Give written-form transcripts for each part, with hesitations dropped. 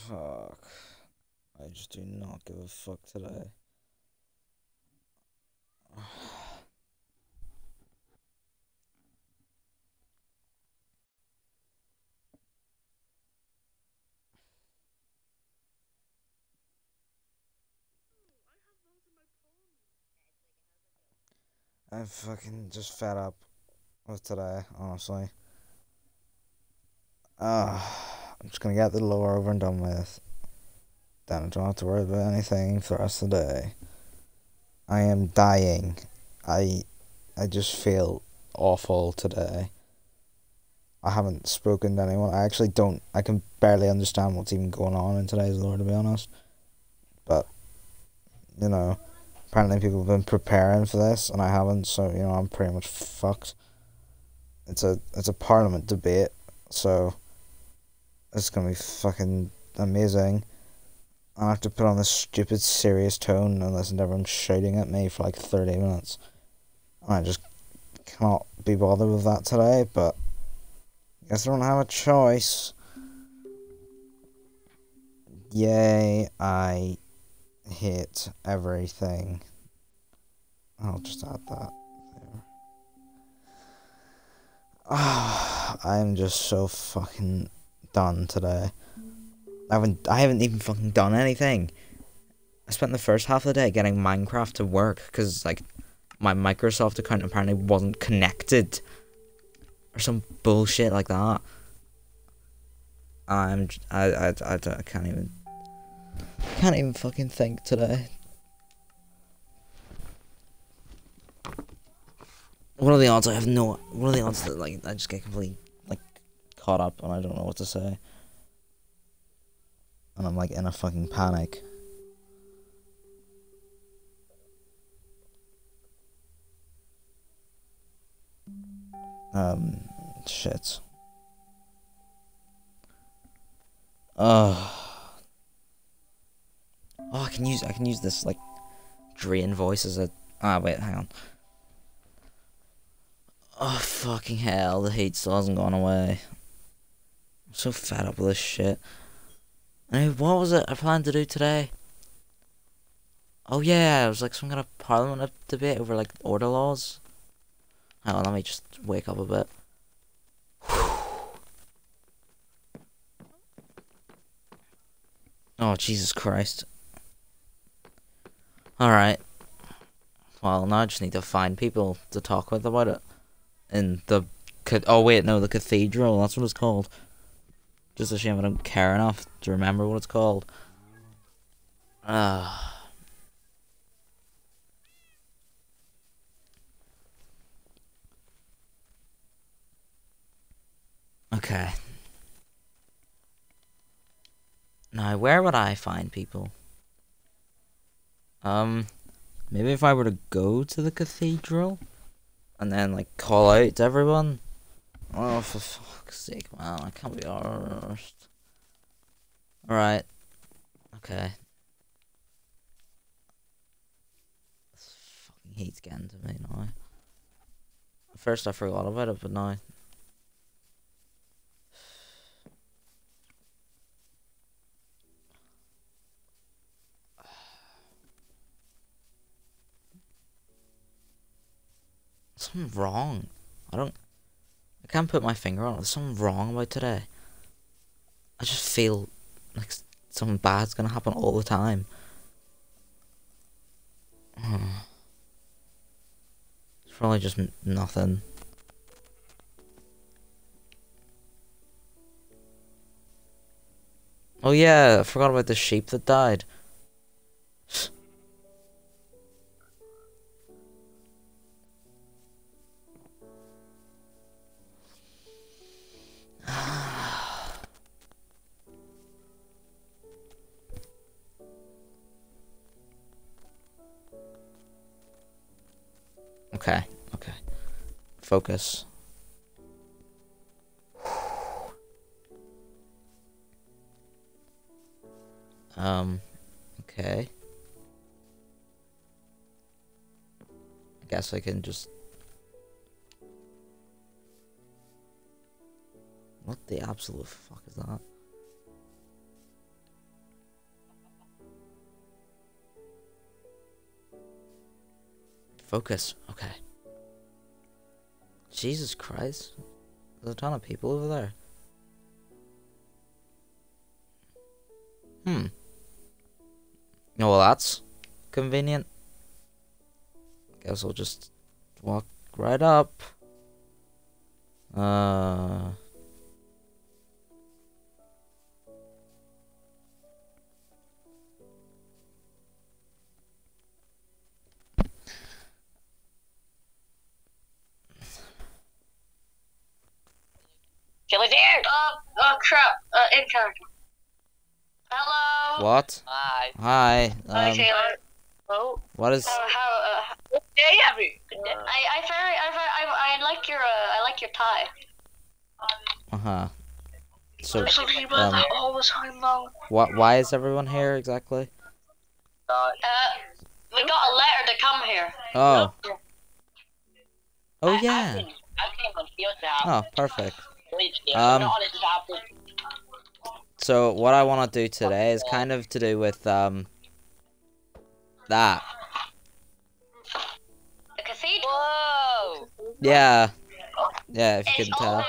Fuck. I just do not give a fuck today. I'm fucking just fed up with today, honestly. I'm just gonna get the lore over and done with. Then I don't have to worry about anything for the rest of the day. I am dying. I I just feel awful today. I haven't spoken to anyone. I actually don't. I can barely understand what's even going on in today's lore, to be honest. But, you know, apparently people have been preparing for this, and I haven't, so, you know, I'm pretty much fucked. It's a parliament debate, so it's gonna be fucking amazing. I have to put on this stupid serious tone and listen to everyone shouting at me for like 30 minutes. And I just cannot be bothered with that today, but I guess I don't have a choice. Yay, I hate everything. I'll just add that there. I'm just so fucking done today. I haven't even fucking done anything. I spent the first half of the day getting Minecraft to work because like my Microsoft account apparently wasn't connected or some bullshit like that. I can't even fucking think today. What are the odds? What are the odds that like I just get completely like caught up and I don't know what to say, and I'm like in a fucking panic. Shit. Oh, I can use this like drain voice as a. Ah, wait, hang on. Oh fucking hell! The heat still hasn't gone away. I'm so fed up with this shit. Anyway, what was it I planned to do today? Oh yeah, it was like some kind of parliament debate over like order laws. Hang on, let me just wake up a bit. Oh Jesus Christ. Alright. Well, now I just need to find people to talk with about it. In the... Oh wait, no, the cathedral, that's what it's called. Just a shame I don't care enough to remember what it's called. Okay. Now, where would I find people? Maybe if I were to go to the cathedral and then like call out to everyone. Oh, for fuck's sake, man! I can't be arsed. All right. Okay. This fucking heat's getting to me now. At first I forgot about it, but now. Something wrong. I can't put my finger on it. There's something wrong about today. I just feel like something bad's gonna happen all the time. It's probably just nothing. Oh yeah, I forgot about the sheep that died. Okay, okay. Focus. Okay. I guess I can just... What the absolute fuck is that? Focus. Okay. Jesus Christ. There's a ton of people over there. Oh, well, that's convenient. Guess we'll just walk right up. Killer's here! Oh crap. In character. Hello! What? Hi. Hi. Hi, Taylor. Oh, What is... Good day, everyone. I like your tie. Uh-huh. So, there's something about that all the time now. why is everyone here exactly? We got a letter to come here. Oh. Oh, yeah. I came on field to have. Oh, perfect. Um. So, what I want to do today is kind of to do with, that. The cathedral. Whoa! Yeah. Yeah, if you couldn't tell.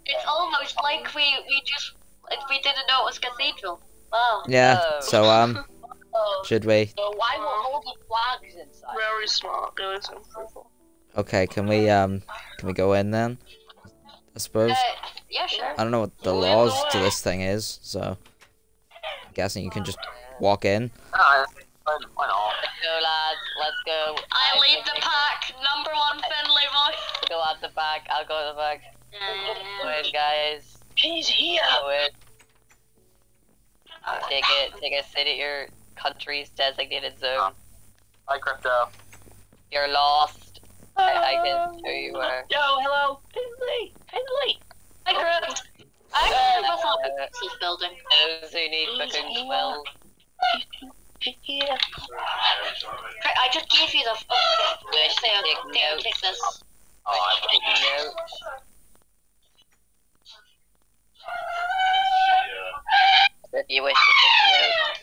It's almost like we didn't know it was cathedral. Wow. Yeah, so, should we? So why were all the flags inside? Very smart, guys. Okay, can we go in then? I suppose. Yeah, sure. I don't know what the laws to this thing is, so I'm guessing you can just walk in. Why not? Let's go, lads. Let's go. I lead the pack. Number 1, Finley boy. Go at the back. I'll go at the back. Go in, guys. He's here. Go in. Take a seat at your country's designated zone. Hi, Crypto. You're lost. I can show you where. Yo, hello. Finley. Hi, Chris. I this building. Those who need booking will. He's here. I just gave you the. Take this. Take notes. If you wish to take notes.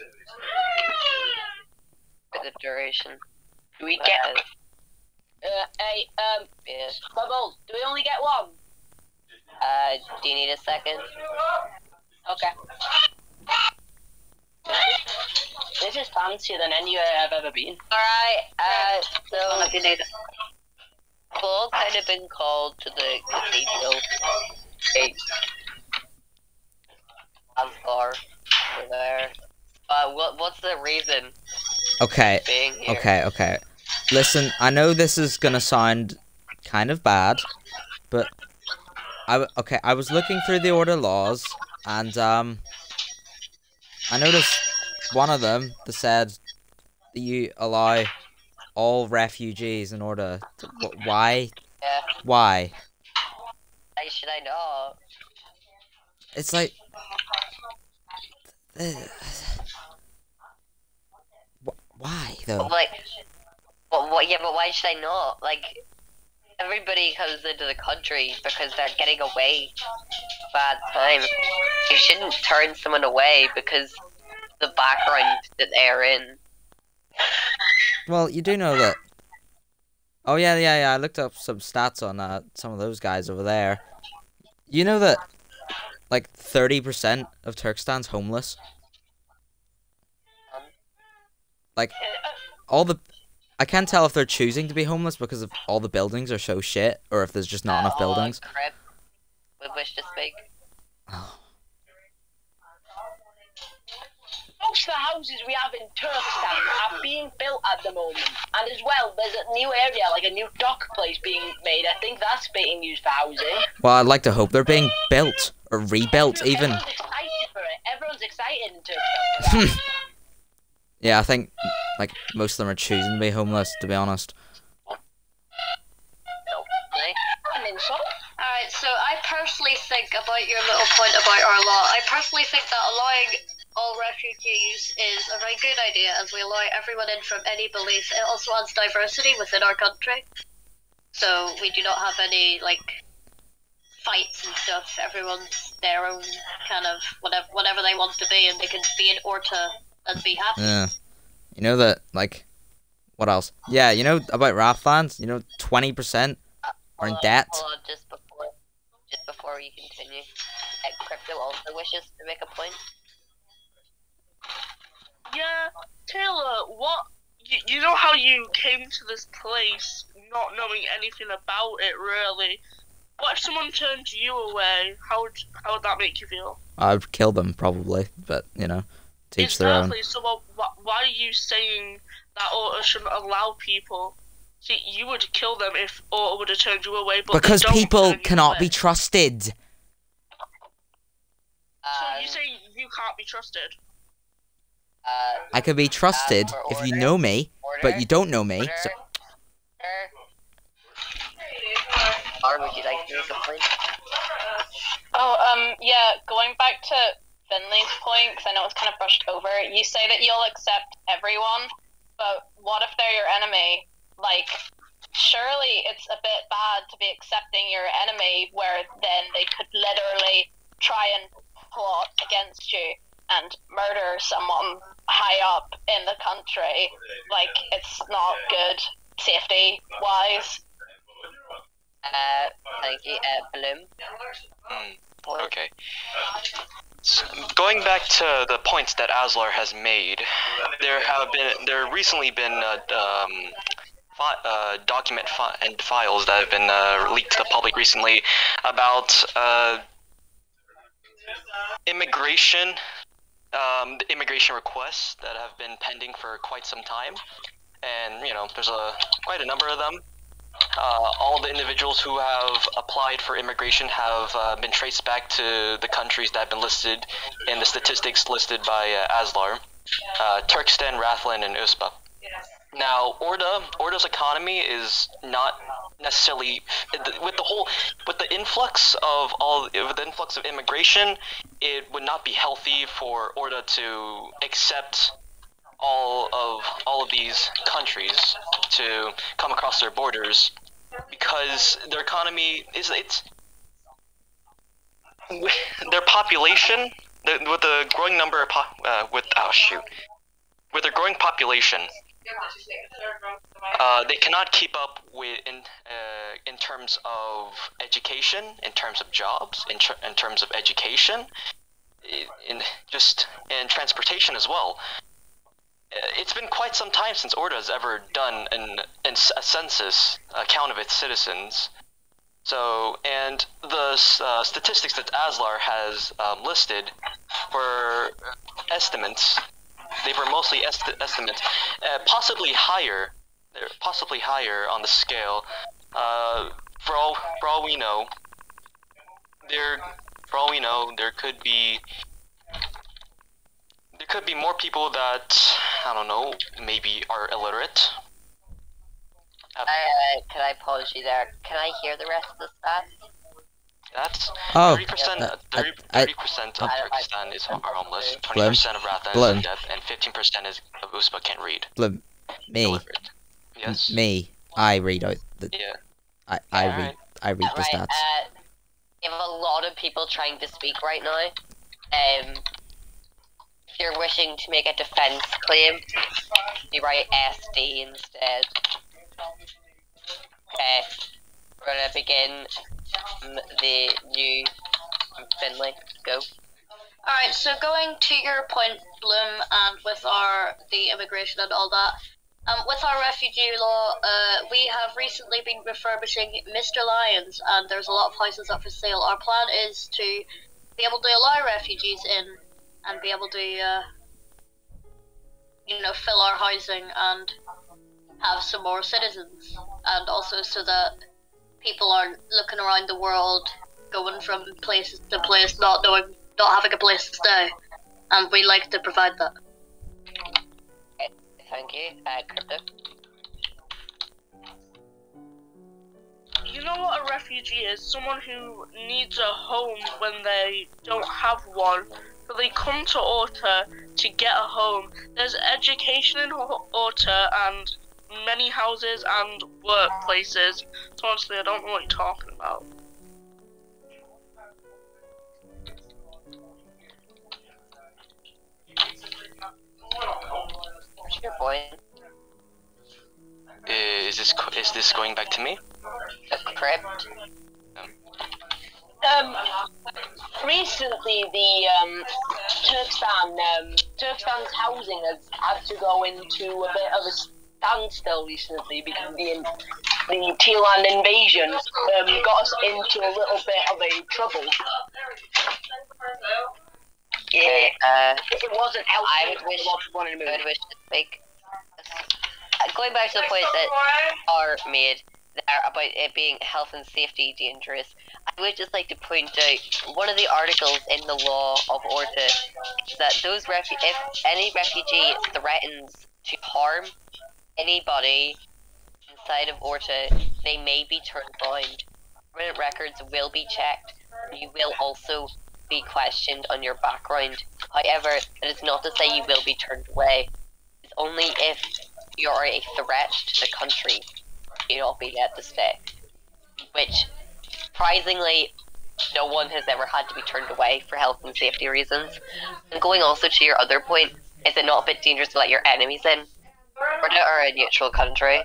For the duration. Do we get? Yes. Bubbles, do we only get one? Do you need a second? Okay. This is fancier than anywhere I've ever been. Alright, so we've all kind of been called to the cathedral gate. As far over there. What's the reason Okay, being here? okay. Listen, I know this is gonna sound kind of bad, but I was looking through the order laws, and I noticed one of them that said that you allow all refugees in order to, why? Yeah. Why? Why should I know? It's like why though? Like, what? Yeah, but why should I not? Like, everybody comes into the country because they're getting away bad time. You shouldn't turn someone away because the background that they're in. Well, you do know that. Oh yeah. I looked up some stats on some of those guys over there. You know that, like 30% of Turkstan's homeless. Like, all the. I can't tell if they're choosing to be homeless because of all the buildings are so shit, or if there's just not enough buildings. Crip would wish to speak. Oh. Most of the houses we have in Turkestan are being built at the moment. And as well, there's a new area, like a new dock place being made. I think that's being used for housing. Well, I'd like to hope they're being built, or rebuilt even. Everyone's excited for it. Everyone's excited in Turkestan for that. Yeah, I think, like, most of them are choosing to be homeless, to be honest. Alright, so I personally think about your little point about our law. I personally think that allowing all refugees is a very good idea, as we allow everyone in from any belief. It also adds diversity within our country. So we do not have any, like, fights and stuff. Everyone's their own kind of whatever they want to be, and they can be in Orta and be happy. You know that, like, what else? Yeah, you know about Rathlands? You know, 20% are in debt. Hold on, just before you continue, Crypto also wishes to make a point. Yeah, Taylor, what? You know how you came to this place not knowing anything about it, really? What if someone turned you away? How would that make you feel? I'd kill them, probably, but, you know, teach their own. Exactly, so why are you saying that Orta shouldn't allow people? See, you would kill them if Orta would have turned you away, but Because they don't people turn you cannot away. be trusted. So you say you can't be trusted? I can be trusted for if you order. know me, but you don't know me. So Or would you like to make a point? Yeah, going back to Finley's point, because I know it's kind of brushed over, you say that you'll accept everyone, but what if they're your enemy? Like, surely it's a bit bad to be accepting your enemy where then they could literally try and plot against you and murder someone high up in the country. Like, it's not good safety-wise. Thank you, Bloom. Okay. So, going back to the points that Aslar has made, there recently been and files that have been leaked to the public recently about immigration requests that have been pending for quite some time, and you know there's quite a number of them. All the individuals who have applied for immigration have been traced back to the countries that have been listed in the statistics listed by Aslar, Turkestan, Rathland, and Uspa. Now, Orta's economy is not necessarily with the influx of immigration. It would not be healthy for Orta to accept all of these countries to come across their borders, because their economy their population with the growing number of with their growing population, they cannot keep up with in terms of education, in terms of jobs, in terms of education, in transportation as well. It's been quite some time since Orta has ever done a census count of its citizens. So, and the statistics that Aslar has listed were estimates. They were mostly estimates, possibly higher. They're possibly higher on the scale. For all we know, there could be more people that, I don't know, maybe are illiterate. Can I pause you there? Can I hear the rest of the stats? That's 30%. 30% of Turkestan are homeless. 20% of Rathland is deaf, and 15% of Uspa can't read. Me. Yes. Me. I read out the. Yeah. I read the stats. We have a lot of people trying to speak right now. If you're wishing to make a defense claim, you write SD instead. Okay, we're gonna begin the new Finley. Go. Alright, so going to your point, Bloom, and with the immigration and all that, with our refugee law, we have recently been refurbishing Mr. Lyons, and there's a lot of houses up for sale. Our plan is to be able to allow refugees in and be able to, fill our housing and have some more citizens, and also so that people aren't looking around the world, going from place to place, not having a place to stay, and we like to provide that. Okay, thank you, Crypto. You know what a refugee is? Someone who needs a home when they don't have one. So they come to Orta to get a home. There's education in Orta and many houses and workplaces. So honestly, I don't know what you're talking about. What's your point? is this going back to me? The crypt. Recently, the Turkstan's housing has had to go into a bit of a standstill recently because the Tealand invasion got us into a little bit of a trouble. Yeah, it wasn't helpful. I would wish to speak. Going back to the point that are made there about it being health and safety dangerous, I would just like to point out one of the articles in the law of Orta is that if any refugee threatens to harm anybody inside of Orta, they may be turned blind. Permanent records will be checked. You will also be questioned on your background. However, that is not to say you will be turned away. It's only if you are a threat to the country you not be let to stay. Which, surprisingly, no one has ever had to be turned away for health and safety reasons. And going also to your other point, is it not a bit dangerous to let your enemies in? Orta are a neutral country.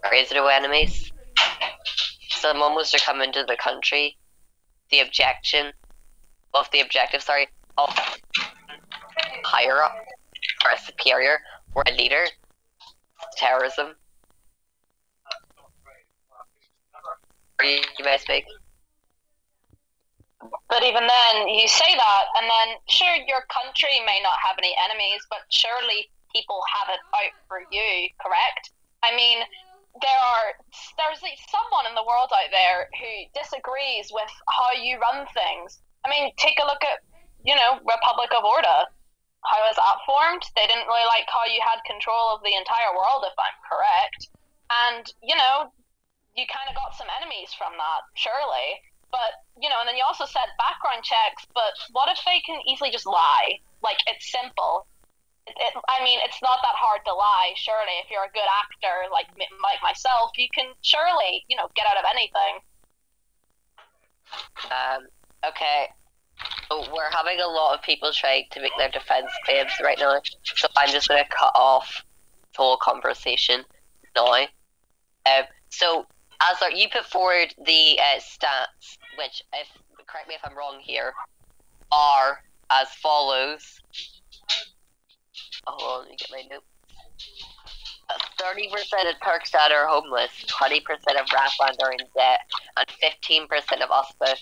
There is no enemies. If someone was to come into the country, the objective of higher up, or a superior, or a leader, terrorism. You may speak. But even then, you say that, and then sure, your country may not have any enemies, but surely people have it out for you, correct? I mean, there's someone in the world out there who disagrees with how you run things. I mean, take a look at, Republic of Orta. How was that formed? They didn't really like how you had control of the entire world, if I'm correct. And, you kind of got some enemies from that, surely. But, and then you also said background checks, but what if they can easily just lie? Like, it's simple. It's not that hard to lie, surely. If you're a good actor, like myself, you can surely, get out of anything. Okay. So we're having a lot of people trying to make their defense claims right now, so I'm just going to cut off the whole conversation now. So, Aslar, you put forward the stats, which, correct me if I'm wrong here, are as follows. Hold on, let me get my notes. 30% of Turkestan are homeless, 20% of Rathland are in debt, and 15% of Uspa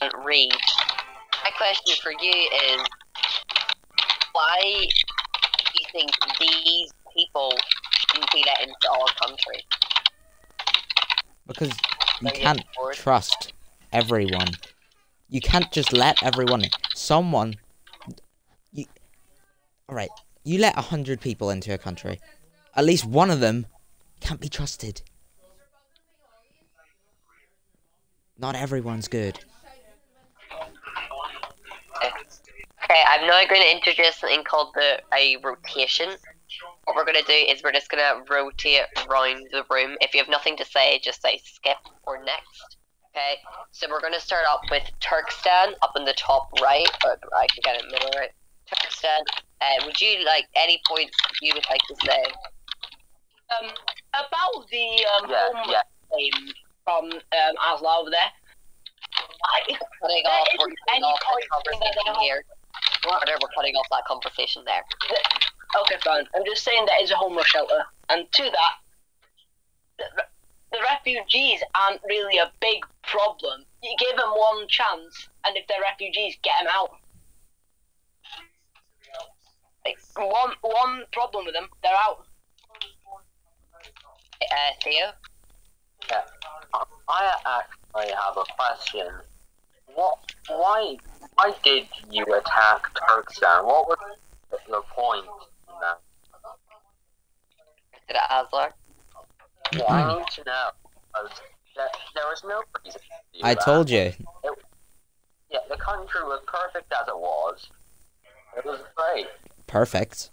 can't read. My question for you is, why do you think these people shouldn't be let into our country? Because you can't trust everyone. You can't just let everyone in. Alright, you let 100 people into a country. At least one of them can't be trusted. Not everyone's good. Okay, I'm now going to introduce something called a rotation. What we're going to do is we're just going to rotate around the room. If you have nothing to say, just say skip or next. Okay, so we're going to start up with Turkestan up in the top right, or I can get it in the middle right. Turkestan, would you like any points you would like to say? About the claim from Asla over there. We're cutting off the conversation here. We're cutting off that conversation there. Okay, fine. I'm just saying that is a homeless shelter, and to that, the refugees aren't really a big problem. You give them one chance, and if they're refugees, get them out. One problem with them, they're out. Theo? Yeah. I actually have a question. Why did you attack Turkestan? What was the point in that? Did it, Aslar? Yeah, I need to know. There was no reason to do I that. told you. Yeah, the country was perfect as it was. It was great. Perfect.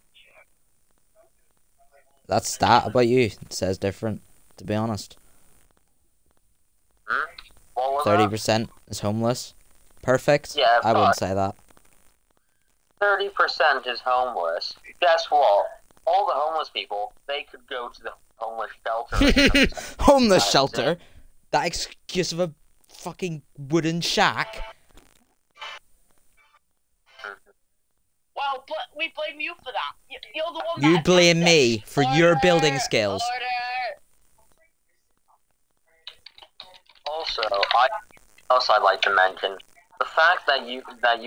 That stat about you says different, to be honest. What was that? 30% is homeless. Perfect? Yeah, I wouldn't but say that. 30% is homeless. Guess what? All the homeless people, they could go to the homeless shelter. Homeless shelter? That excuse of a fucking wooden shack? Well, but we blame you for that. You're the one You that blame attacked me us. for your building skills. Also, I'd like to mention the fact that you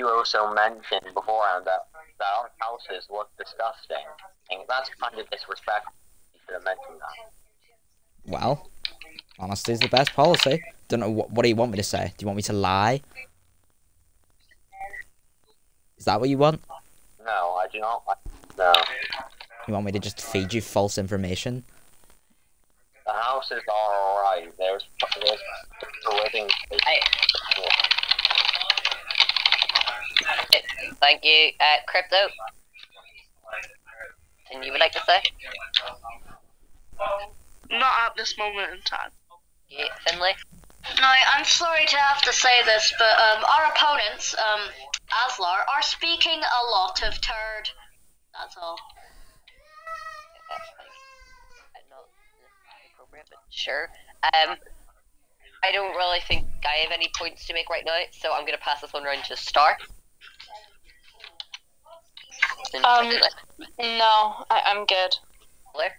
also mentioned beforehand that our houses look disgusting. And that's kind of disrespectful. You should have mentioned that. Well, honesty is the best policy. Don't know what do you want me to say? Do you want me to lie? Is that what you want? No, I do not. No. You want me to just feed you false information? The houses are alright. There's a living space. Thank you, Crypto. And you would like to say? Not at this moment in time. Yeah, Finley? No, I'm sorry to have to say this, but our opponents, Aslar, are speaking a lot of turd. That's all. Not appropriate, but sure. I don't really think I have any points to make right now, so I'm gonna pass this one round to Star. No, I'm good. Blair?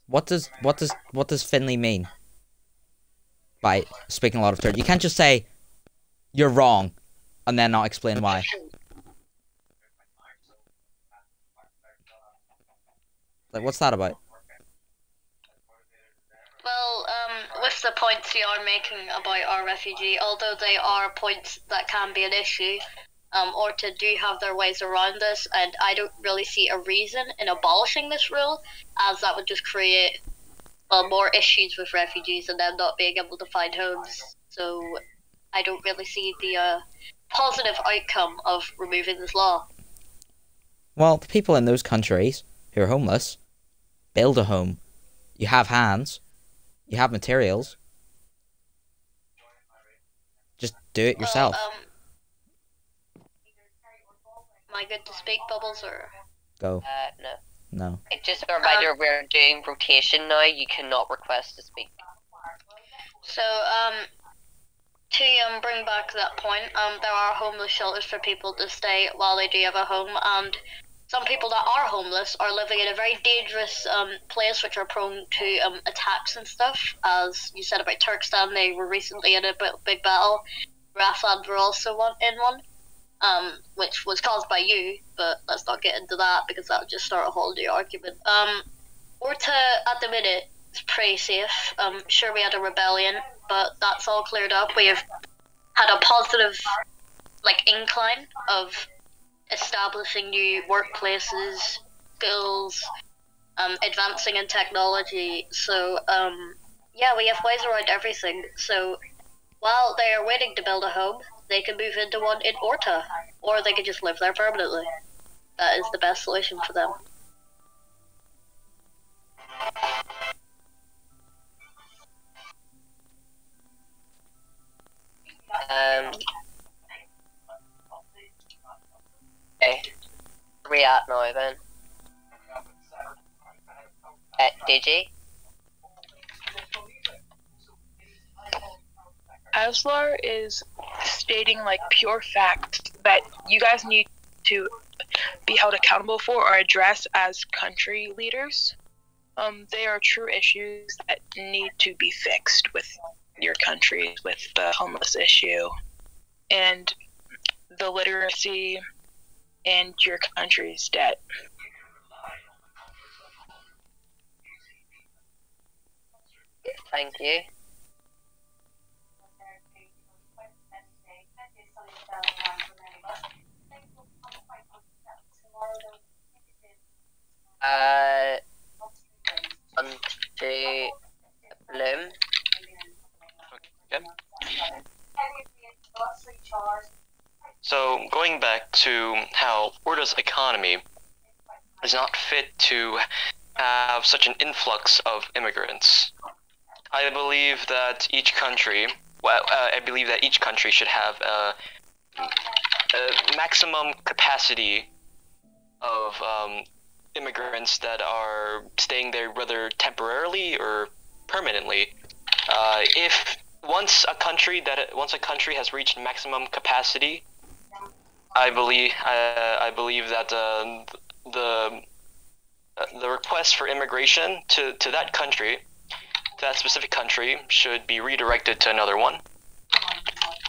What does Finley mean by speaking a lot of turd? You can't just say you're wrong and then not explain why. Like, what's that about? Well, with the points you are making about our refugee, although they are points that can be an issue, Orta do have their ways around this, and I don't really see a reason in abolishing this rule, as that would just create more issues with refugees and them not being able to find homes. So I don't really see the positive outcome of removing this law. Well, the people in those countries who are homeless build a home. You have hands. You have materials. Just do it yourself. Am I good to speak, Bubbles, or? Go. No. No. Just a reminder, we're doing rotation now. You cannot request to speak. So, to bring back that point, there are homeless shelters for people to stay while they do have a home, and some people that are homeless are living in a very dangerous place, which are prone to attacks and stuff. As you said about Turkestan, they were recently in a big battle. Rathland were also in one, which was caused by you, but let's not get into that because that would just start a whole new argument. Orta, at the minute, is pretty safe. Sure, we had a rebellion, but that's all cleared up. We have had a positive, incline of establishing new workplaces, skills, advancing in technology. So, yeah, we have ways around everything. So, while they are waiting to build a home, they can move into one in Orta, or they can just live there permanently. That is the best solution for them. Okay. Where we at now then? DG? Aslar is stating pure fact that you guys need to be held accountable for or address as country leaders. They are true issues that need to be fixed with your countries, with the homeless issue and the literacy and your country's debt. Thank you. On to Bloom. Okay. So, going back to how Orta's economy is not fit to have such an influx of immigrants, I believe that each country, should have a maximum capacity of immigrants that are staying there, whether temporarily or permanently. If once a country has reached maximum capacity, I believe that the request for immigration to that country, to that specific country, should be redirected to another one.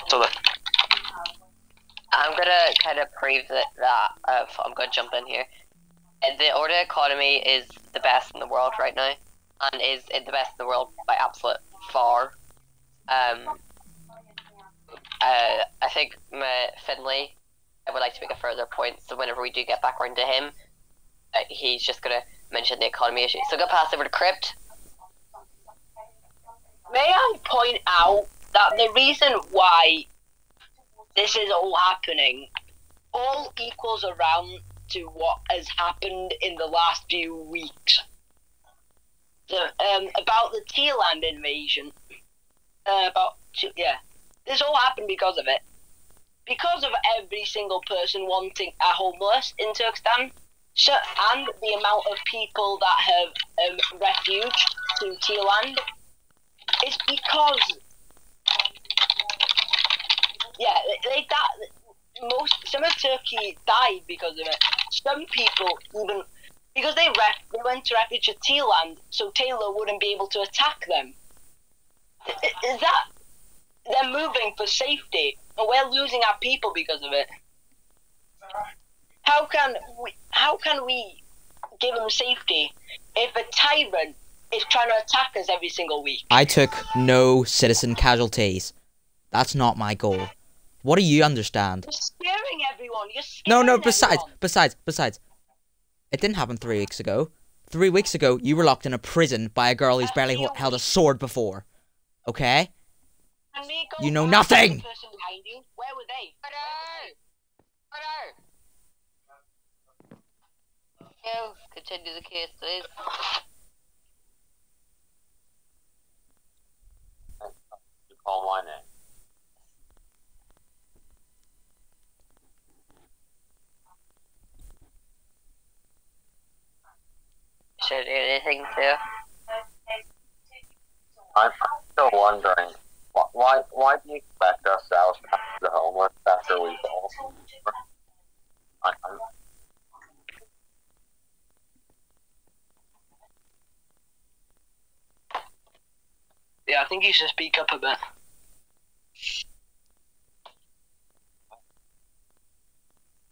So that I'm gonna kind of prove that I'm gonna jump in here. The order economy is the best in the world right now, and is the best in the world by absolute far. I think Finley, I would like to make a further point, so whenever we do get back around to him, he's just gonna mention the economy issue. So go pass over to Crypt. May I point out that the reason why this is all happening all equals around to what has happened in the last few weeks. So, about the Tealand invasion. This all happened because of it. Because of every single person wanting a homeless in Turkestan, and the amount of people that have refuged to Tealand, it's because some of Turkey died because of it. Some people even because they went to refuge to Tealand, so Taylor wouldn't be able to attack them. Is that they're moving for safety, and we're losing our people because of it? How can we give them safety if a tyrant is trying to attack us every single week? I took no citizen casualties. That's not my goal. What do you understand? You're scaring everyone. You're scaring No, everyone. besides. It didn't happen 3 weeks ago. 3 weeks ago, you were locked in a prison by a girl who's barely held a sword before. Okay? You know nothing! Where were they? No, continue the case, please. You call my name. Should I do anything too? I'm still wondering, why do you expect us to out the homeless after we all? Yeah, I think you should speak up a bit.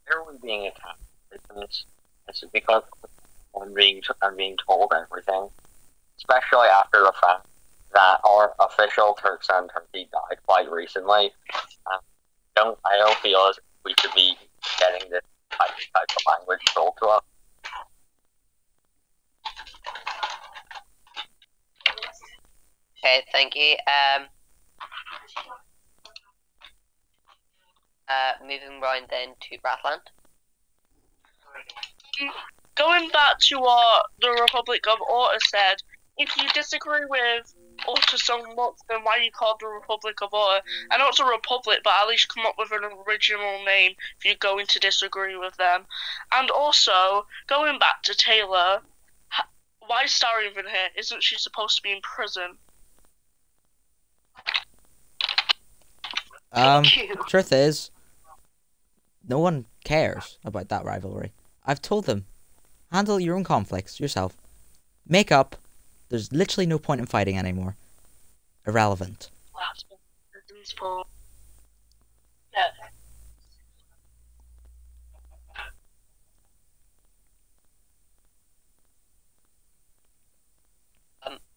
Why are we being attacked? It's because I'm being told everything, especially after the fact that our official Turkestan Turkey died quite recently. I don't feel as we should be getting this type of language told to us. Okay, thank you. Moving round then to Rathland. Going back to what the Republic of Orta said, if you disagree with Orta so much, then why you call the Republic of Orta? I know it's a republic, but at least come up with an original name if you're going to disagree with them. And also, going back to Taylor, why is Star even here? Isn't she supposed to be in prison? Truth is, no one cares about that rivalry. I've told them, handle your own conflicts yourself. Make up. There's literally no point in fighting anymore. Irrelevant.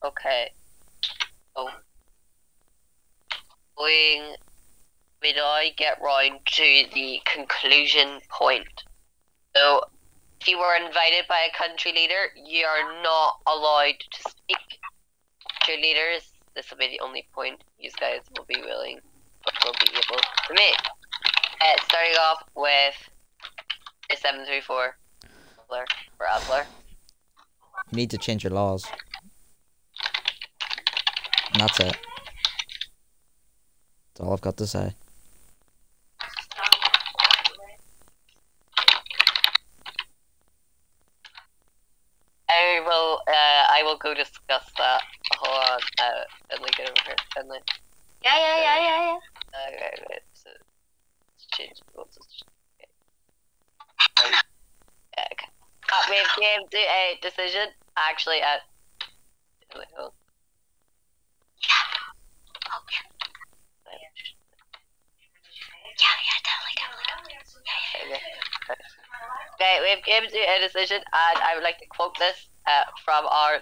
Okay. Oh. We now get round to the conclusion point. So, if you were invited by a country leader, you are not allowed to speak. Country leaders, this will be the only point you guys will be willing, will be able to make. Starting off with 734 for Adler. You need to change your laws. And that's it. That's all I've got to say. I will go discuss that. Hold on. Finley, get over here. Finley. Yeah. Right. So, let's change the rules. Okay. We came to a decision. Actually, Finley, hold on. Okay, we've came to a decision, and I would like to quote this from our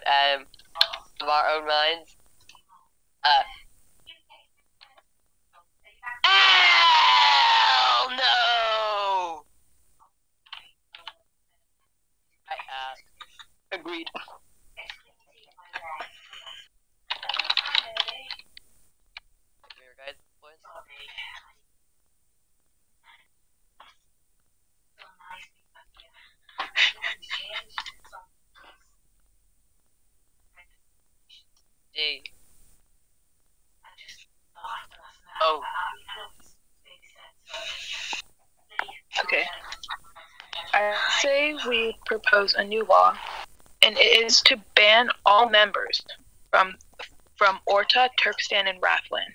own minds. Hell no! Agreed. Guys, boys. G. Oh. Okay. I say we propose a new law, and it is to ban all members from Orta, Turkestan, and Rathland.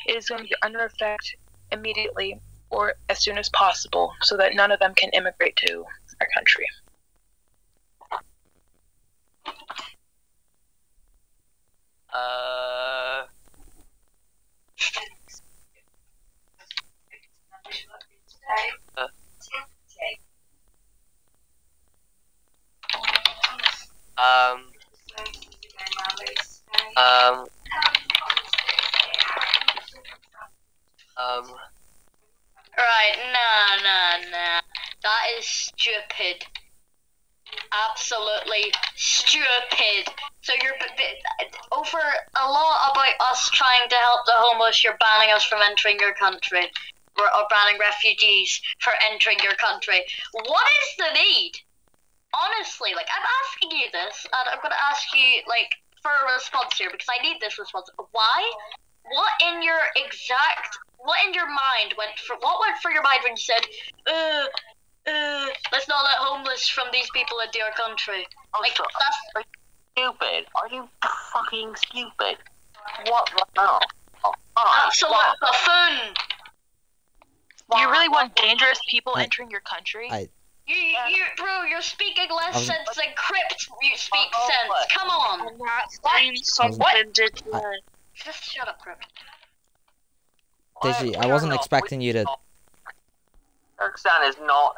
It is going to be under effect immediately or as soon as possible, so that none of them can immigrate to our country. Right, nah. That is stupid. Absolutely stupid. So you're over a law about us trying to help the homeless. You're banning us from entering your country, or banning refugees for entering your country. What is the need? Honestly, like, I'm asking you this, and I'm gonna ask you, like, for a response here, because I need this response. Why? What in your mind went through your mind when you said, let's not let homeless from these people into our country? Like, that's Stupid. Are you fucking stupid? What the hell? absolute buffoon. You really want dangerous people entering your country? Bro, you're speaking less sense than Crypt. You speak sense. Come on. I'm not saying something different. Just shut up, Crypt. Daisy, I wasn't expecting you to. Turkestan is not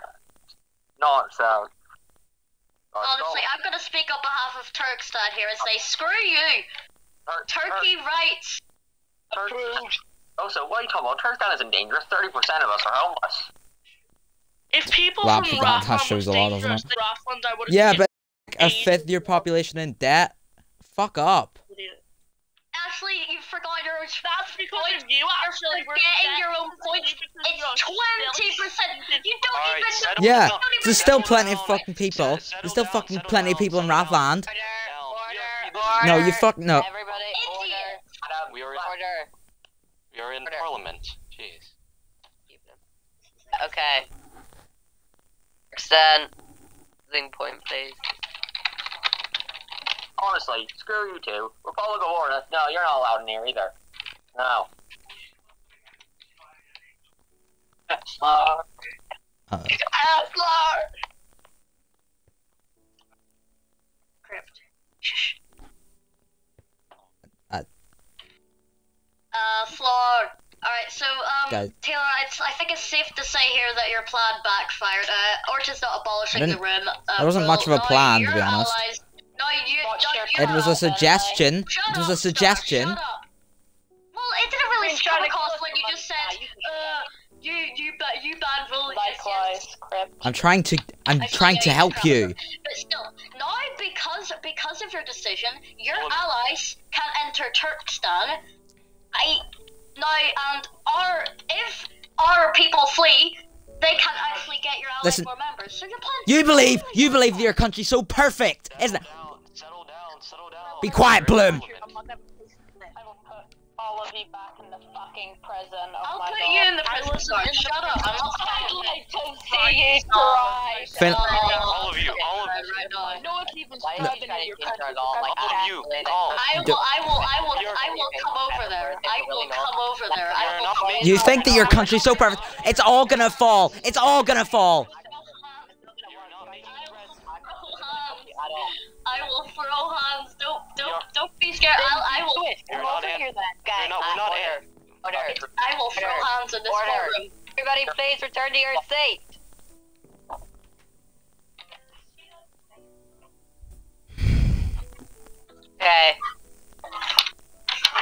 Honestly, I'm gonna speak on behalf of Turkestan here and say, screw you. Turkey rights. Also, what are you talking about? Turkestan isn't dangerous. 30% of us are homeless. If people Wow, from that Rathland shows was a lot, doesn't dangerous it? to Rathland, I would've Yeah, given but a fifth of your population in debt. Fuck up. Actually, you forgot your own. That's because you actually were forgetting your own point. It's 20%. You don't Alright, even. settle Yeah, down. there's still Settle plenty of down. fucking people. Settle There's still down, fucking settle plenty of down, people in settle down. Rathland. Order. No, you fuck no. Everybody, order. We are in Order. Parliament. Jeez. Okay. Extend. Zing point, please. Honestly, screw you two. Republic of Orta. No, you're not allowed in here either. No. Crypt. Floor. Alright, so, Guys. Taylor, I think it's safe to say here that your plan backfired. Orta's not abolishing the room. There wasn't much of a plan, to be honest. It was a suggestion. It was a suggestion. Shut up. Well, it didn't really come across when you just said, you bad rule. Likewise, Crypt. I'm trying to help you. But still, now because of your decision, your allies can enter Turkestan. If our people flee, they can actually get your allies Listen, more members. So your plan. You believe that your country's so perfect, isn't it? Settle down. Be quiet, Bloom. I will put all of you back in the fucking prison. I'll put you in the prison. Shut up. I'm not. I'd like to see you try. Fin- All of you. No one can even You're rather trying to your change our country law, like, because you, actually, Call. I will come over there. I will come over there. I will come over You think that your country's so perfect? It's all gonna fall. It's all gonna fall. I will throw hands. Don't be scared. I will. You're not in. Guys, We're not in. Order. I will throw hands in this courtroom. Everybody, please return to your seat. Okay.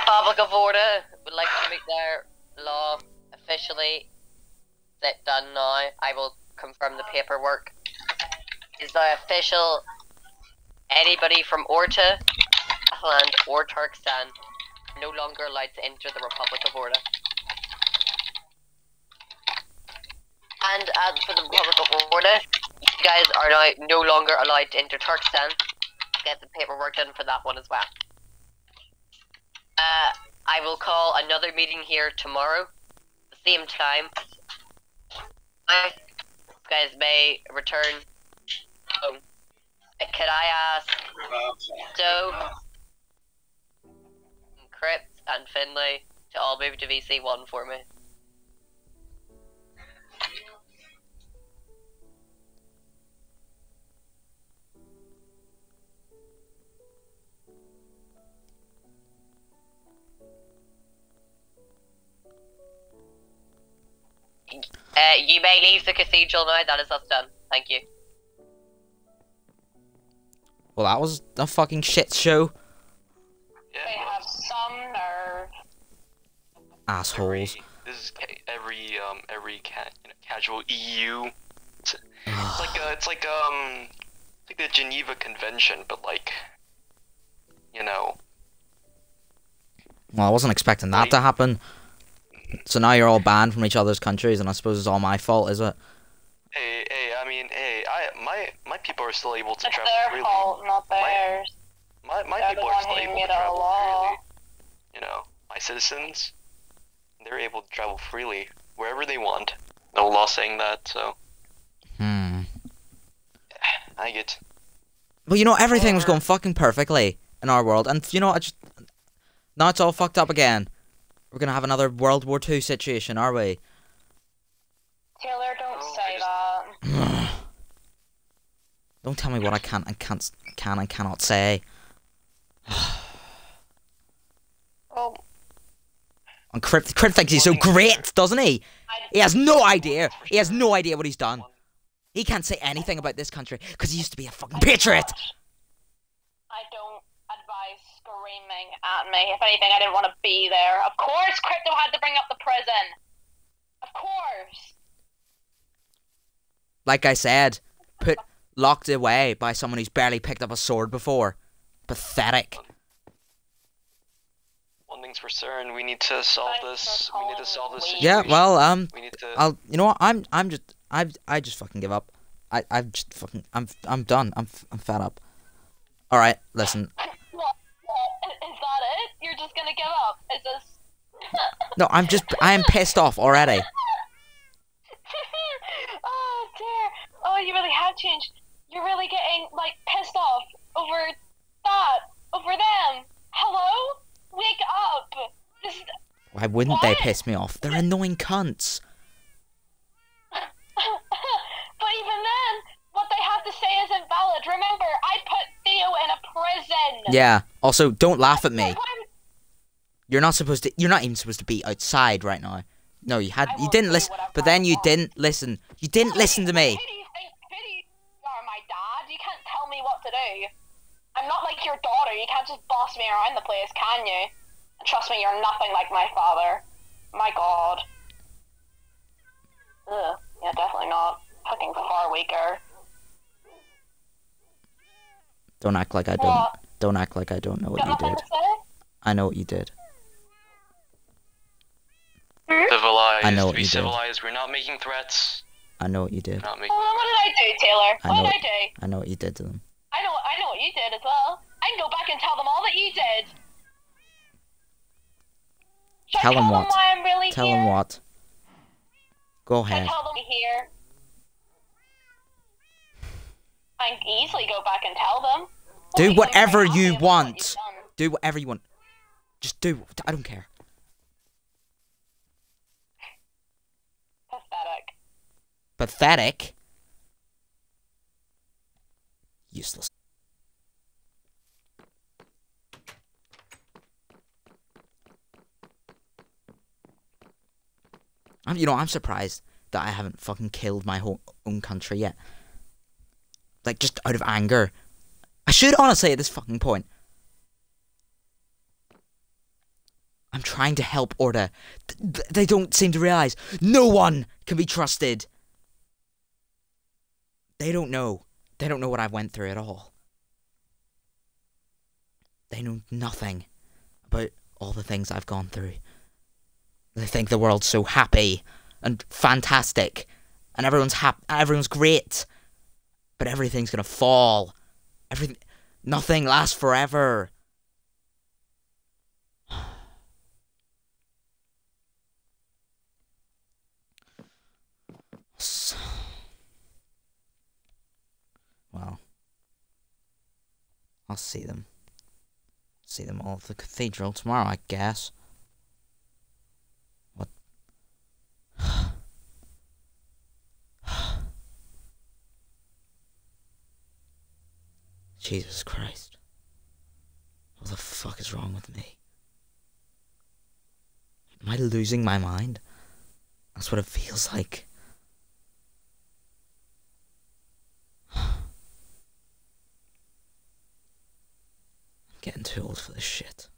Public of Order would like to make their law officially set done now. I will confirm the paperwork. Is now official. Anybody from Orta, Athland, or Turkestan are no longer allowed to enter the Republic of Orta. And as for the Republic of Orta, you guys are now no longer allowed to enter Turkestan. Get the paperwork done for that one as well. I will call another meeting here tomorrow, at the same time. You guys may return home. Could I ask Joe, Crypt, and Finley to all move to VC1 for me? You may leave the cathedral now, that is us done. Thank you. Well, that was a fucking shit show. They have some nerve. Assholes. This is every casual EU. It's like the Geneva Convention, but like, you know. Well, I wasn't expecting that to happen. So now you're all banned from each other's countries, and I suppose it's all my fault, is it? Hey, my people are still able to It's travel their freely. fault, not theirs. My They're people the are one still who able made to it a travel law. freely. You know, my citizens, they're able to travel freely wherever they want. No law saying that, so I get. Well, you know, everything was going fucking perfectly in our world, and you know, now it's all fucked up again. We're gonna have another World War II situation, are we? Taylor, don't say that. Don't tell me what I can and cannot say. Oh, And Crypt thinks he's so great, doesn't he? He has no idea. He has no idea what he's done. He can't say anything about this country because he used to be a fucking patriot. I don't advise screaming at me. If anything, I didn't want to be there. Of course, Crypto had to bring up the prison. Of course. Like I said, locked away by someone who's barely picked up a sword before. Pathetic. One thing's for certain, we need to solve this. We need to solve this situation. Yeah, well, We need to. you know what? I just fucking give up. I'm done. I'm fed up. All right, listen. What? Is that it? You're just gonna give up? Is this? No, I am pissed off already. Oh dear. Oh, you really have changed. You're really getting like pissed off over that, over them. Hello? Wake up. This is... Why wouldn't they piss me off? They're annoying cunts. But even then, what they have to say is invalid. Remember, I put Theo in a prison. Yeah. Also, don't laugh at me. Why- You're not even supposed to be outside right now. No, you will didn't do listen. whatever But then I you want. didn't listen. You didn't listen to me. Pity, you're my dad. You can't tell me what to do. I'm not like your daughter. You can't just boss me around the place, can you? And trust me, you're nothing like my father. My God. Ugh. Yeah, definitely not. Fucking far weaker. Don't act like I don't. What? Don't act like I don't know what Got you nothing did. to say? I know what you did. Civilized. I know what Be you did. civilized. We're not making threats. I know what you did. We're not making. Well, then what did I do, Taylor? I What know- did I do? I know what you did to them. I know what you did as well. I can go back and tell them all that you did. Should Tell I them tell what? them why I'm really Tell here? them what. Go Should I ahead. tell them here? I can easily go back and tell them. Do point, whatever you're you happy about what want. you've done. Do whatever you want. Just do. I don't care. Pathetic. Pathetic. Useless. I'm surprised that I haven't fucking killed my own country yet. Like, just out of anger. I should honestly at this fucking point. I'm trying to help Orda. They don't seem to realize no one can be trusted. They don't know. They don't know what I went through at all. They know nothing about all the things I've gone through. They think the world's so happy and fantastic, and everyone's great, but everything's gonna fall. Nothing lasts forever. Well, I'll see them. See them all at the cathedral tomorrow, I guess. What? Jesus Christ. What the fuck is wrong with me? Am I losing my mind? That's what it feels like. I'm getting too old for this shit.